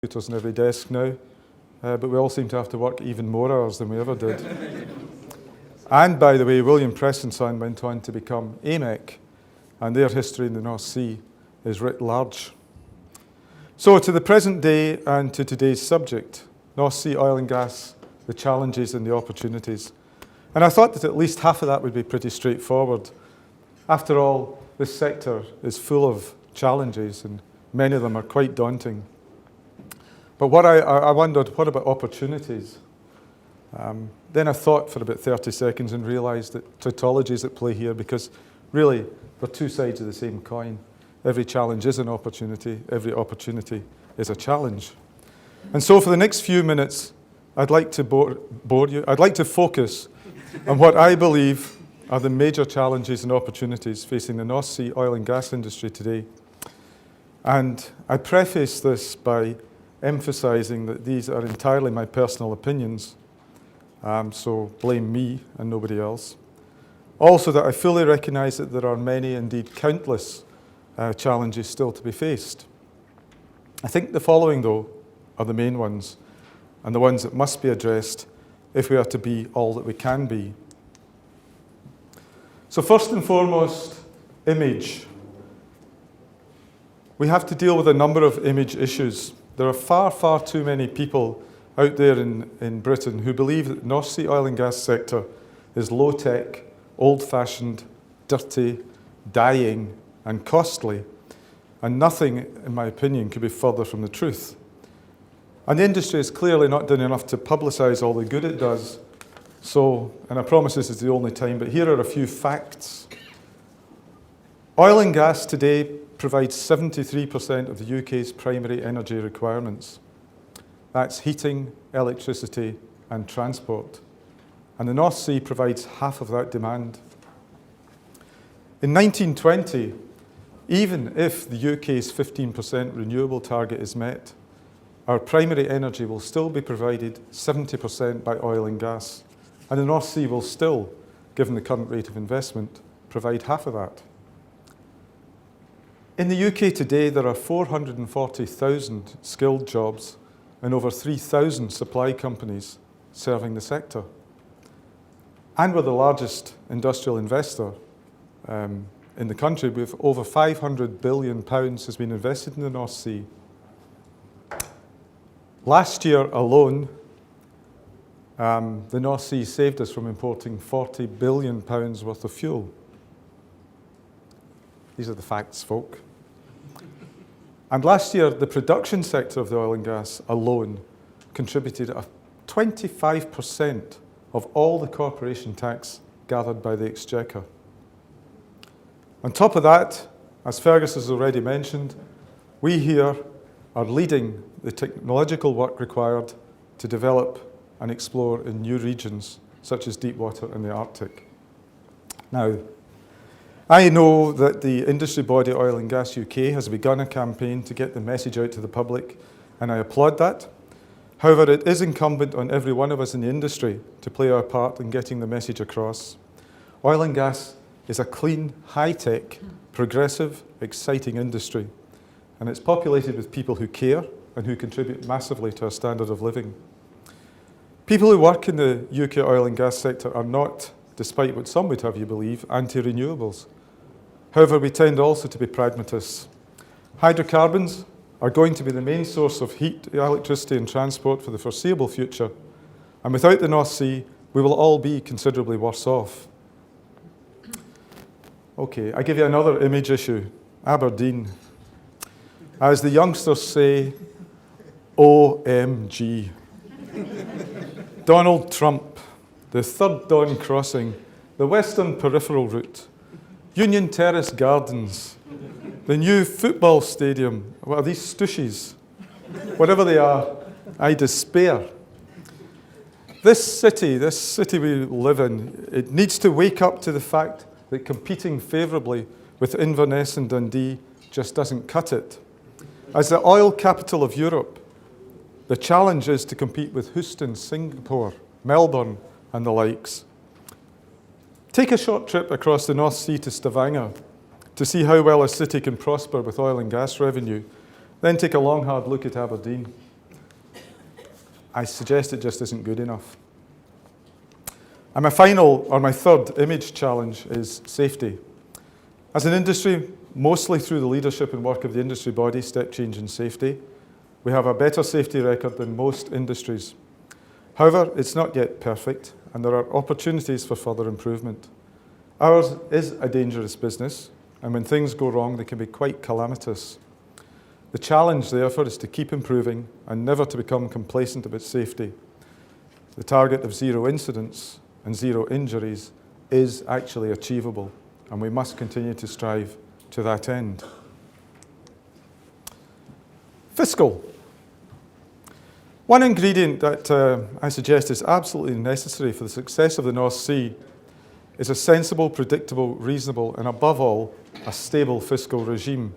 computers on every desk now, but we all seem to have to work even more hours than we ever did. And by the way, William Preston Son went on to become AMEC, and their history in the North Sea is writ large. So to the present day and to today's subject, North Sea oil and gas, the challenges and the opportunities. And I thought that at least half of that would be pretty straightforward. After all, this sector is full of challenges, and many of them are quite daunting. But what I wondered, what about opportunities? Then I thought for about 30 seconds and realised that tautology is at play here, because really they're two sides of the same coin. Every challenge is an opportunity, every opportunity is a challenge. And so for the next few minutes, I'd like to bore you. I'd like to focus on what I believe are the major challenges and opportunities facing the North Sea oil and gas industry today. And I preface this by emphasising that these are entirely my personal opinions, so blame me and nobody else. Also that I fully recognise that there are many, indeed countless, challenges still to be faced. I think the following, though, are the main ones, and the ones that must be addressed if we are to be all that we can be. So first and foremost, image. We have to deal with a number of image issues. There are far, far too many people out there in Britain who believe that the North Sea oil and gas sector is low-tech, old-fashioned, dirty, dying, and costly. And nothing, in my opinion, could be further from the truth. And the industry has clearly not done enough to publicise all the good it does. So, and I promise this is the only time, but here are a few facts. Oil and gas today provides 73% of the UK's primary energy requirements. That's heating, electricity, and transport. And the North Sea provides half of that demand. In 1920, even if the UK's 15% renewable target is met, our primary energy will still be provided 70% by oil and gas. And the North Sea will still, given the current rate of investment, provide half of that. In the UK today, there are 440,000 skilled jobs and over 3,000 supply companies serving the sector. And we're the largest industrial investor in the country, with over £500 billion has been invested in the North Sea. Last year alone, the North Sea saved us from importing £40 billion worth of fuel. These are the facts, folk. And last year, the production sector of the oil and gas alone contributed 25% of all the corporation tax gathered by the Exchequer. On top of that, as Fergus has already mentioned, we here are leading the technological work required to develop and explore in new regions, such as deep water in the Arctic. Now, I know that the industry body Oil and Gas UK has begun a campaign to get the message out to the public, and I applaud that. However, it is incumbent on every one of us in the industry to play our part in getting the message across. Oil and gas is a clean, high-tech, progressive, exciting industry, and it's populated with people who care and who contribute massively to our standard of living. People who work in the UK oil and gas sector are not, despite what some would have you believe, anti-renewables. However, we tend also to be pragmatists. Hydrocarbons are going to be the main source of heat, electricity and transport for the foreseeable future, and without the North Sea, we will all be considerably worse off. Okay, I give you another image issue, Aberdeen. As the youngsters say, OMG. Donald Trump, the Third Dawn Crossing, the Western Peripheral Route, Union Terrace Gardens, the new football stadium. What are these stooshies? Whatever they are, I despair. This city we live in, it needs to wake up to the fact that competing favourably with Inverness and Dundee just doesn't cut it. As the oil capital of Europe, the challenge is to compete with Houston, Singapore, Melbourne, and the likes. Take a short trip across the North Sea to Stavanger to see how well a city can prosper with oil and gas revenue, Then take a long, hard look at Aberdeen. I suggest it just isn't good enough. And my third image challenge is safety. As an industry, mostly through the leadership and work of the industry body, Step Change in Safety, we have a better safety record than most industries. However, it's not yet perfect, and there are opportunities for further improvement. Ours is a dangerous business, and when things go wrong, they can be quite calamitous. The challenge, therefore, is to keep improving and never to become complacent about safety. The target of 0 incidents and 0 injuries is actually achievable, and we must continue to strive to that end. Fiscal. One ingredient that I suggest is absolutely necessary for the success of the North Sea is a sensible, predictable, reasonable, and above all, a stable fiscal regime.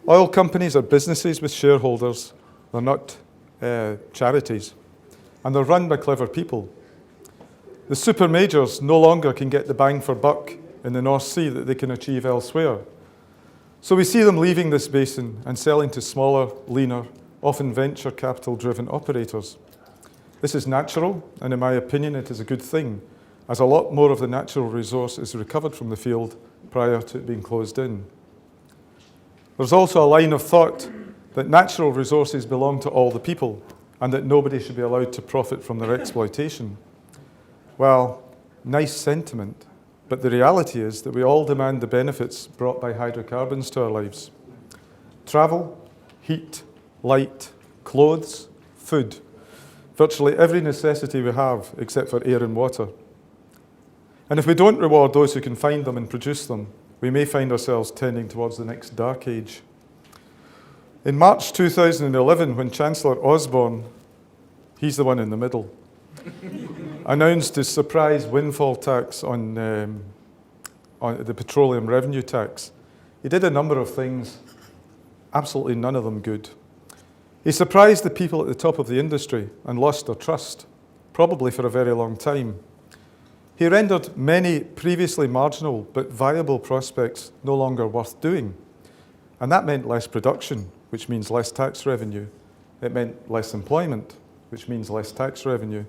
Oil companies are businesses with shareholders. They're not charities. And they're run by clever people. The super majors no longer can get the bang for buck in the North Sea that they can achieve elsewhere. So we see them leaving this basin and selling to smaller, leaner, often venture capital-driven operators. This is natural, and in my opinion, it is a good thing, as a lot more of the natural resource is recovered from the field prior to it being closed in. There's also a line of thought that natural resources belong to all the people and that nobody should be allowed to profit from their exploitation. Well, nice sentiment, but the reality is that we all demand the benefits brought by hydrocarbons to our lives. Travel, heat, light, clothes, food, virtually every necessity we have except for air and water. And if we don't reward those who can find them and produce them, we may find ourselves tending towards the next dark age. In March 2011, when Chancellor Osborne, he's the one in the middle, announced his surprise windfall tax on the petroleum revenue tax, he did a number of things, absolutely none of them good. He surprised the people at the top of the industry and lost their trust, probably for a very long time. He rendered many previously marginal but viable prospects no longer worth doing. And that meant less production, which means less tax revenue. It meant less employment, which means less tax revenue.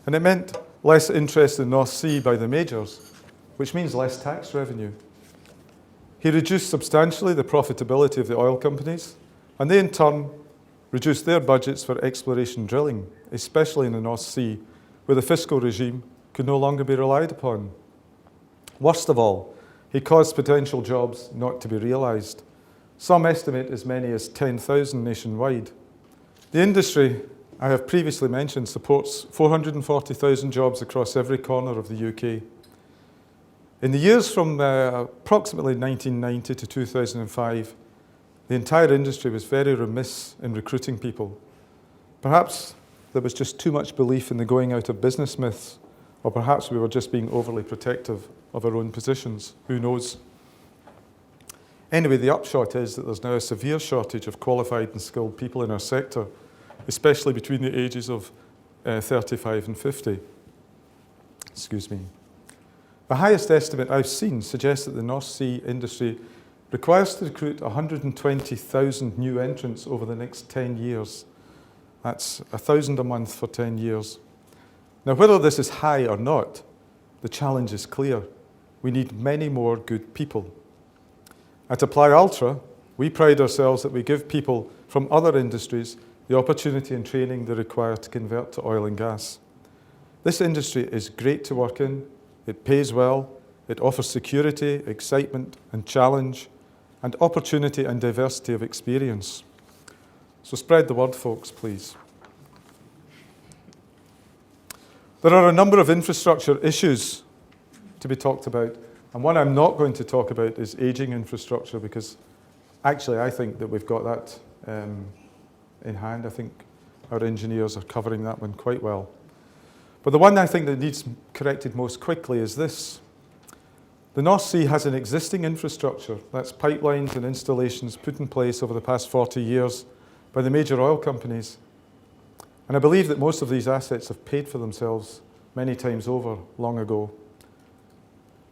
And it meant less interest in North Sea by the majors, which means less tax revenue. He reduced substantially the profitability of the oil companies, and they in turn reduced their budgets for exploration drilling, especially in the North Sea, where the fiscal regime could no longer be relied upon. Worst of all, he caused potential jobs not to be realised. Some estimate as many as 10,000 nationwide. The industry, I have previously mentioned, supports 440,000 jobs across every corner of the UK. In the years from approximately 1990 to 2005, the entire industry was very remiss in recruiting people. Perhaps there was just too much belief in the going out of business myths, or perhaps we were just being overly protective of our own positions. Who knows? Anyway, the upshot is that there's now a severe shortage of qualified and skilled people in our sector, especially between the ages of 35 and 50. Excuse me. The highest estimate I've seen suggests that the North Sea industry requires to recruit 120,000 new entrants over the next 10 years. That's 1,000 a month for 10 years. Now, whether this is high or not, the challenge is clear. We need many more good people. At Apply Ultra, we pride ourselves that we give people from other industries the opportunity and training they require to convert to oil and gas. This industry is great to work in, it pays well, it offers security, excitement and challenge, and opportunity and diversity of experience. So spread the word, folks, please. There are a number of infrastructure issues to be talked about, and one I'm not going to talk about is ageing infrastructure, because actually I think that we've got that in hand. I think our engineers are covering that one quite well. But the one I think that needs corrected most quickly is this. The North Sea has an existing infrastructure, that's pipelines and installations put in place over the past 40 years by the major oil companies. And I believe that most of these assets have paid for themselves many times over long ago.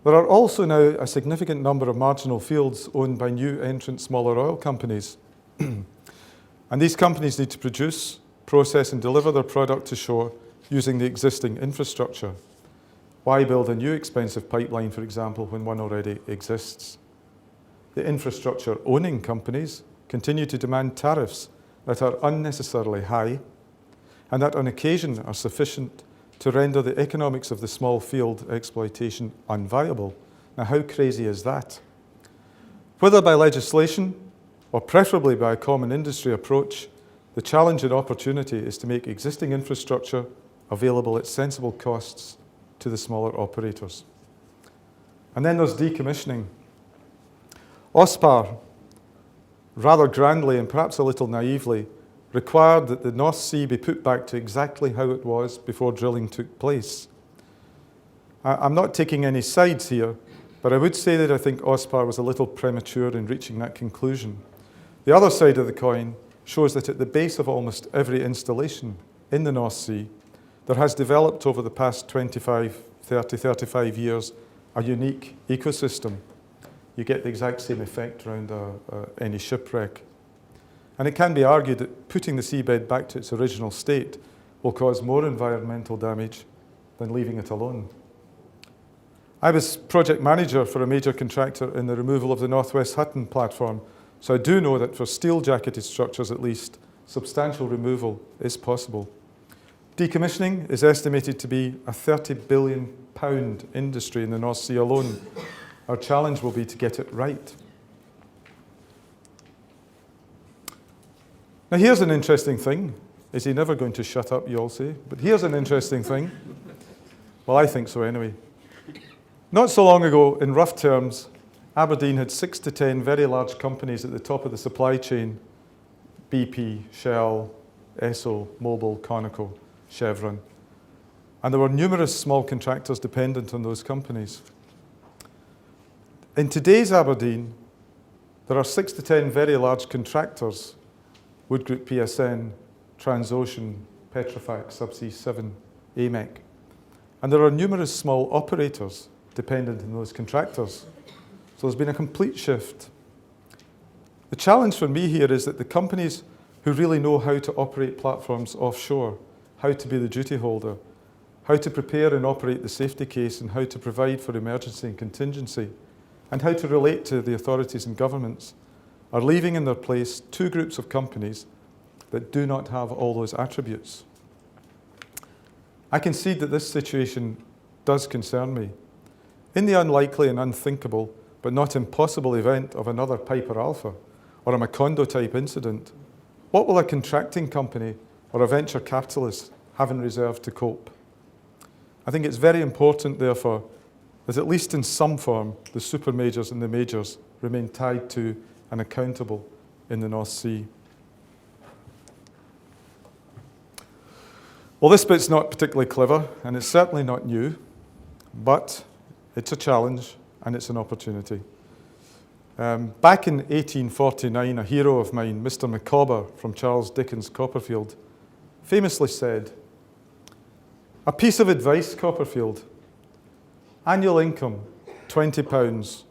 There are also now a significant number of marginal fields owned by new entrant smaller oil companies. And these companies need to produce, process and deliver their product to shore using the existing infrastructure? Why build a new expensive pipeline, for example, when one already exists? The infrastructure owning companies continue to demand tariffs that are unnecessarily high and that on occasion are sufficient to render the economics of the small field exploitation unviable. Now, how crazy is that? Whether by legislation or preferably by a common industry approach, the challenge and opportunity is to make existing infrastructure available at sensible costs to the smaller operators. And then there's decommissioning. OSPAR, rather grandly and perhaps a little naively, required that the North Sea be put back to exactly how it was before drilling took place. I'm not taking any sides here, but I would say that I think OSPAR was a little premature in reaching that conclusion. The other side of the coin shows that at the base of almost every installation in the North Sea, there has developed over the past 35 years a unique ecosystem. You get the exact same effect around any shipwreck. And it can be argued that putting the seabed back to its original state will cause more environmental damage than leaving it alone. I was project manager for a major contractor in the removal of the Northwest Hutton platform, so I do know that for steel-jacketed structures at least, substantial removal is possible. Decommissioning is estimated to be a £30 billion industry in the North Sea alone. Our challenge will be to get it right. Now here's an interesting thing. Is he never going to shut up, you all say? But here's an interesting thing. Well, I think so anyway. Not so long ago, in rough terms, Aberdeen had 6 to 10 very large companies at the top of the supply chain: BP, Shell, Esso, Mobil, Conoco, Chevron. And there were numerous small contractors dependent on those companies. In today's Aberdeen, there are 6 to 10 very large contractors: Wood Group PSN, Transocean, Petrofac, Subsea 7, AMEC. And there are numerous small operators dependent on those contractors. So there's been a complete shift. The challenge for me here is that the companies who really know how to operate platforms offshore, how to be the duty holder, how to prepare and operate the safety case, and how to provide for emergency and contingency, and how to relate to the authorities and governments, are leaving in their place 2 groups of companies that do not have all those attributes. I concede that this situation does concern me. In the unlikely and unthinkable, but not impossible event of another Piper Alpha or a Macondo-type incident, what will a contracting company or a venture capitalist have in reserve to cope? I think it's very important, therefore, that at least in some form, the super majors and the majors remain tied to and accountable in the North Sea. Well, this bit's not particularly clever, and it's certainly not new, but it's a challenge and it's an opportunity. Back in 1849, a hero of mine, Mr. Micawber from Charles Dickens' Copperfield, famously said, "A piece of advice, Copperfield. Annual income, £20.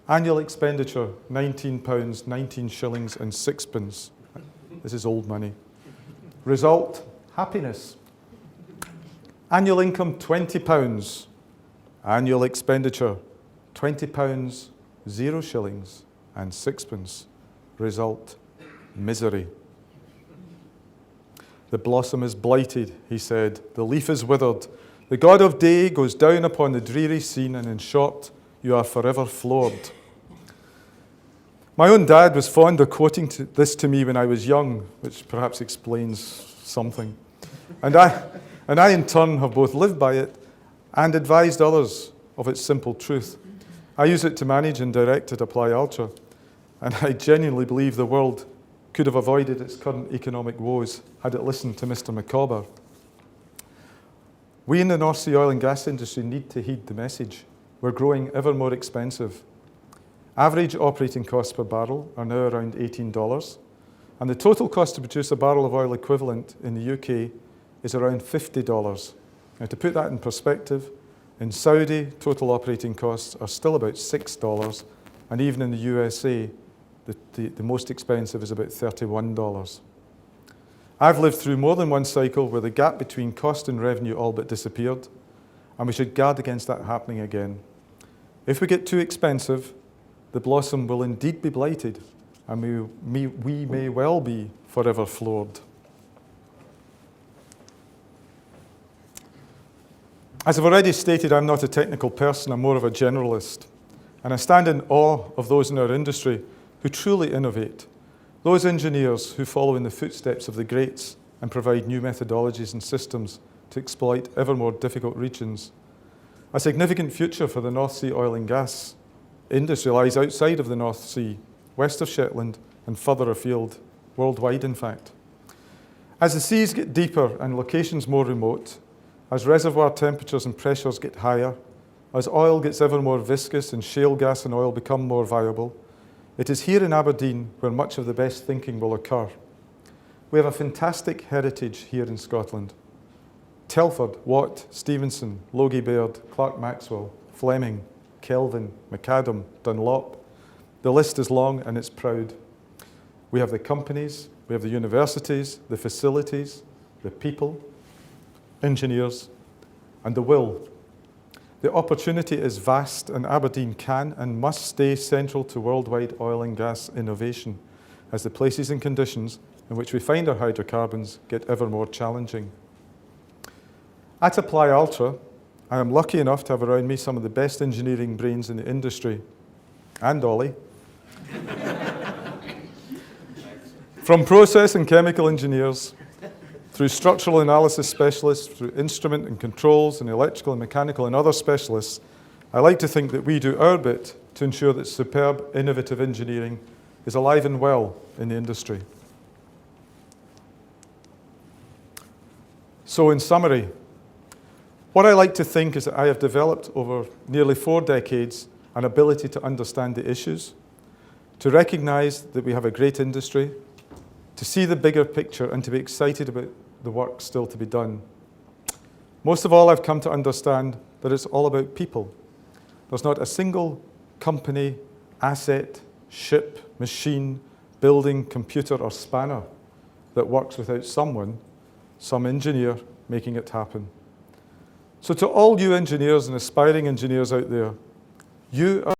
Annual expenditure, £19, 19 shillings and 6pence. This is old money. Result, happiness. Annual income, £20. Annual expenditure, £20, 0 shillings and 6pence. Result, misery. The blossom is blighted," he said. "The leaf is withered. The god of day goes down upon the dreary scene, and in short, you are forever floored." My own dad was fond of quoting this to me when I was young, which perhaps explains something. And I in turn have both lived by it and advised others of its simple truth. I use it to manage and direct at Apply Ultra, and I genuinely believe the world could have avoided its current economic woes had it listened to Mr. Micawber. We in the North Sea oil and gas industry need to heed the message. We're growing ever more expensive. Average operating costs per barrel are now around $18, and the total cost to produce a barrel of oil equivalent in the UK is around $50. Now, to put that in perspective, in Saudi, total operating costs are still about $6, and even in the USA, the most expensive is about $31. I've lived through more than one cycle where the gap between cost and revenue all but disappeared, and we should guard against that happening again. If we get too expensive, the blossom will indeed be blighted, and we may well be forever floored. As I've already stated, I'm not a technical person, I'm more of a generalist. And I stand in awe of those in our industry who truly innovate, those engineers who follow in the footsteps of the greats and provide new methodologies and systems to exploit ever more difficult regions. A significant future for the North Sea oil and gas industry lies outside of the North Sea, west of Shetland and further afield, worldwide in fact. As the seas get deeper and locations more remote, as reservoir temperatures and pressures get higher, as oil gets ever more viscous and shale gas and oil become more viable, it is here in Aberdeen where much of the best thinking will occur. We have a fantastic heritage here in Scotland. Telford, Watt, Stevenson, Logie Baird, Clark Maxwell, Fleming, Kelvin, McAdam, Dunlop. The list is long and it's proud. We have the companies, we have the universities, the facilities, the people, engineers, and the will. The opportunity is vast, and Aberdeen can and must stay central to worldwide oil and gas innovation as the places and conditions in which we find our hydrocarbons get ever more challenging. At Apply Ultra, I am lucky enough to have around me some of the best engineering brains in the industry, and Ollie. From process and chemical engineers, through structural analysis specialists, through instrument and controls and electrical and mechanical and other specialists, I like to think that we do our bit to ensure that superb, innovative engineering is alive and well in the industry. So in summary, what I like to think is that I have developed over nearly 4 decades an ability to understand the issues, to recognize that we have a great industry, to see the bigger picture and to be excited about the work still to be done. Most of all, I've come to understand that it's all about people. There's not a single company, asset, ship, machine, building, computer, or spanner that works without someone, some engineer, making it happen. So to all you engineers and aspiring engineers out there, you are